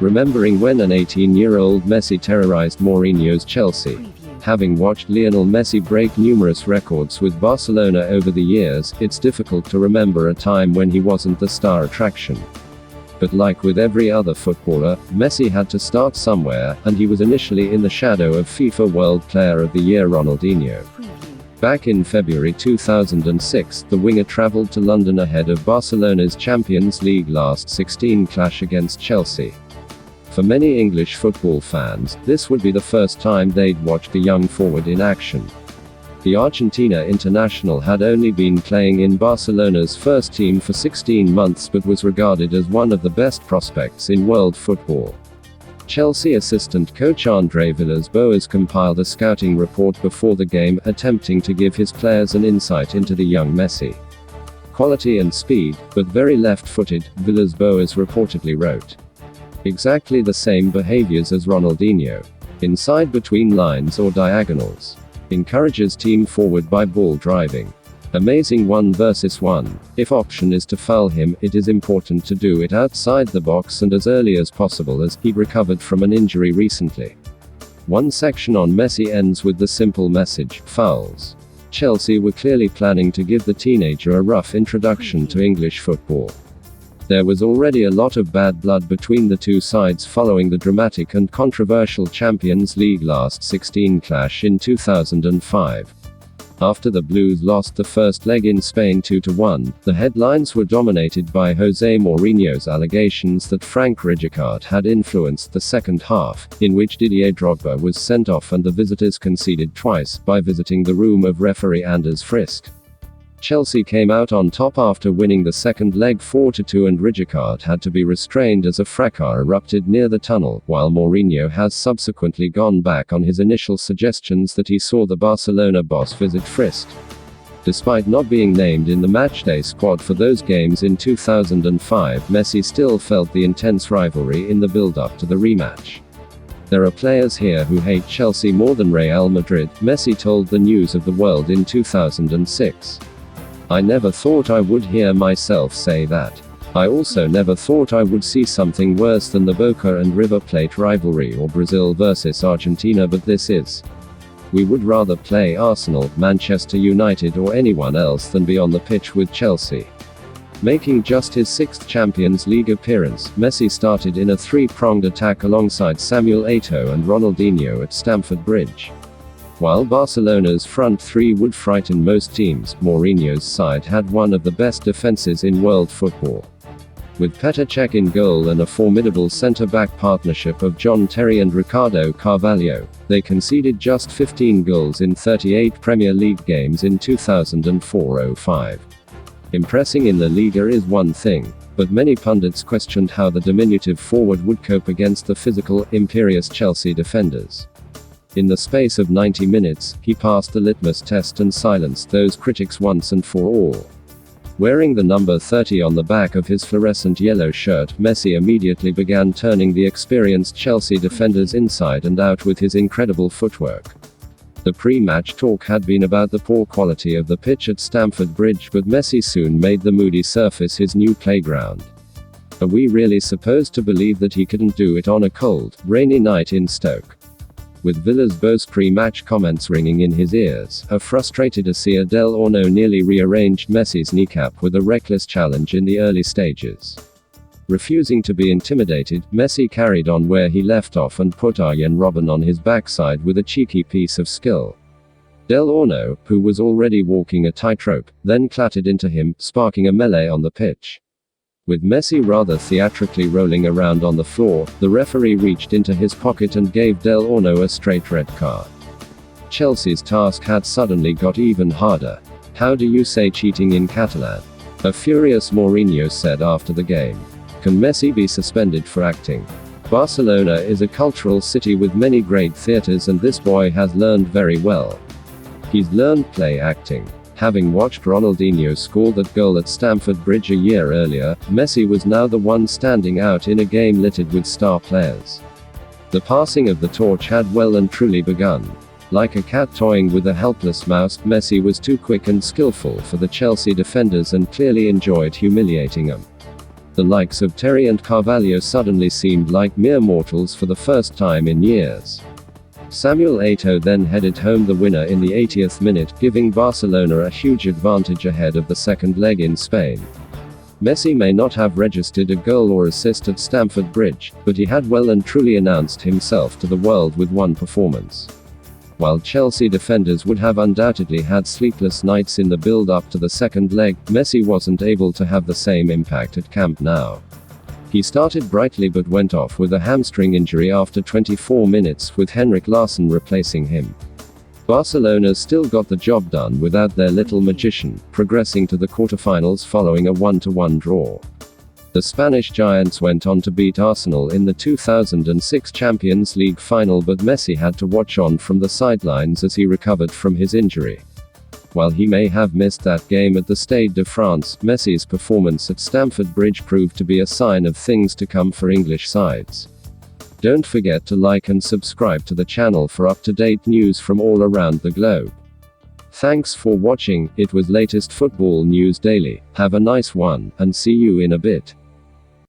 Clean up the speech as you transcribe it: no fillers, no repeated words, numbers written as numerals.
Remembering when an 18-year-old Messi terrorized Mourinho's Chelsea. Having watched Lionel Messi break numerous records with Barcelona over the years, it's difficult to remember a time when he wasn't the star attraction. But like with every other footballer, Messi had to start somewhere, and he was initially in the shadow of FIFA World Player of the Year Ronaldinho. Back in February 2006, the winger traveled to London ahead of Barcelona's Champions League last 16 clash against Chelsea. For many English football fans, this would be the first time they'd watched the young forward in action. The Argentina international had only been playing in Barcelona's first team for 16 months but was regarded as one of the best prospects in world football. Chelsea assistant coach Andre Villas-Boas compiled a scouting report before the game, attempting to give his players an insight into the young Messi. Quality and speed, but very left-footed, Villas-Boas reportedly wrote. Exactly the same behaviors as Ronaldinho. Inside between lines or diagonals. Encourages team forward by ball driving. Amazing 1 versus 1. If option is to foul him, it is important to do it outside the box and as early as possible, as he recovered from an injury recently. One section on Messi ends with the simple message, fouls. Chelsea were clearly planning to give the teenager a rough introduction to English football. There was already a lot of bad blood between the two sides following the dramatic and controversial Champions League last 16 clash in 2005. After the Blues lost the first leg in Spain 2-1, the headlines were dominated by Jose Mourinho's allegations that Frank Rijkaard had influenced the second half, in which Didier Drogba was sent off and the visitors conceded twice, by visiting the room of referee Anders Frisk. Chelsea came out on top after winning the second leg 4-2 and Rijkaard had to be restrained as a fracas erupted near the tunnel, while Mourinho has subsequently gone back on his initial suggestions that he saw the Barcelona boss visit Frisk. Despite not being named in the matchday squad for those games in 2005, Messi still felt the intense rivalry in the build-up to the rematch. There are players here who hate Chelsea more than Real Madrid, Messi told the News of the World in 2006. I never thought I would hear myself say that. I also never thought I would see something worse than the Boca and River Plate rivalry or Brazil versus Argentina, but this is. We would rather play Arsenal, Manchester United or anyone else than be on the pitch with Chelsea. Making just his 6th Champions League appearance, Messi started in a 3-pronged attack alongside Samuel Eto'o and Ronaldinho at Stamford Bridge. While Barcelona's front three would frighten most teams, Mourinho's side had one of the best defenses in world football. With Petr Cech in goal and a formidable centre-back partnership of John Terry and Ricardo Carvalho, they conceded just 15 goals in 38 Premier League games in 2004-05. Impressing in La Liga is one thing, but many pundits questioned how the diminutive forward would cope against the physical, imperious Chelsea defenders. In the space of 90 minutes, he passed the litmus test and silenced those critics once and for all. Wearing the number 30 on the back of his fluorescent yellow shirt, Messi immediately began turning the experienced Chelsea defenders inside and out with his incredible footwork. The pre-match talk had been about the poor quality of the pitch at Stamford Bridge, but Messi soon made the moody surface his new playground. Are we really supposed to believe that he couldn't do it on a cold, rainy night in Stoke? With Villas-Boas' pre-match comments ringing in his ears, a frustrated Asier Del Horno nearly rearranged Messi's kneecap with a reckless challenge in the early stages. Refusing to be intimidated, Messi carried on where he left off and put Arjen Robben on his backside with a cheeky piece of skill. Del Horno, who was already walking a tightrope, then clattered into him, sparking a melee on the pitch. With Messi rather theatrically rolling around on the floor, the referee reached into his pocket and gave Del Horno a straight red card. Chelsea's task had suddenly got even harder. How do you say cheating in Catalan? A furious Mourinho said after the game. Can Messi be suspended for acting? Barcelona is a cultural city with many great theaters, and this boy has learned very well. He's learned play acting. Having watched Ronaldinho score that goal at Stamford Bridge a year earlier, Messi was now the one standing out in a game littered with star players. The passing of the torch had well and truly begun. Like a cat toying with a helpless mouse, Messi was too quick and skillful for the Chelsea defenders and clearly enjoyed humiliating them. The likes of Terry and Carvalho suddenly seemed like mere mortals for the first time in years. Samuel Eto'o then headed home the winner in the 80th minute, giving Barcelona a huge advantage ahead of the second leg in Spain. Messi may not have registered a goal or assist at Stamford Bridge, but he had well and truly announced himself to the world with one performance. While Chelsea defenders would have undoubtedly had sleepless nights in the build-up to the second leg, Messi wasn't able to have the same impact at Camp Nou. He started brightly but went off with a hamstring injury after 24 minutes, with Henrik Larsson replacing him. Barcelona still got the job done without their little magician, progressing to the quarterfinals following a 1-1 draw. The Spanish giants went on to beat Arsenal in the 2006 Champions League final, but Messi had to watch on from the sidelines as he recovered from his injury. While he may have missed that game at the Stade de France, Messi's performance at Stamford Bridge proved to be a sign of things to come for English sides. Don't forget to like and subscribe to the channel for up-to-date news from all around the globe. Thanks for watching. It was latest football news daily. Have a nice one, and see you in a bit.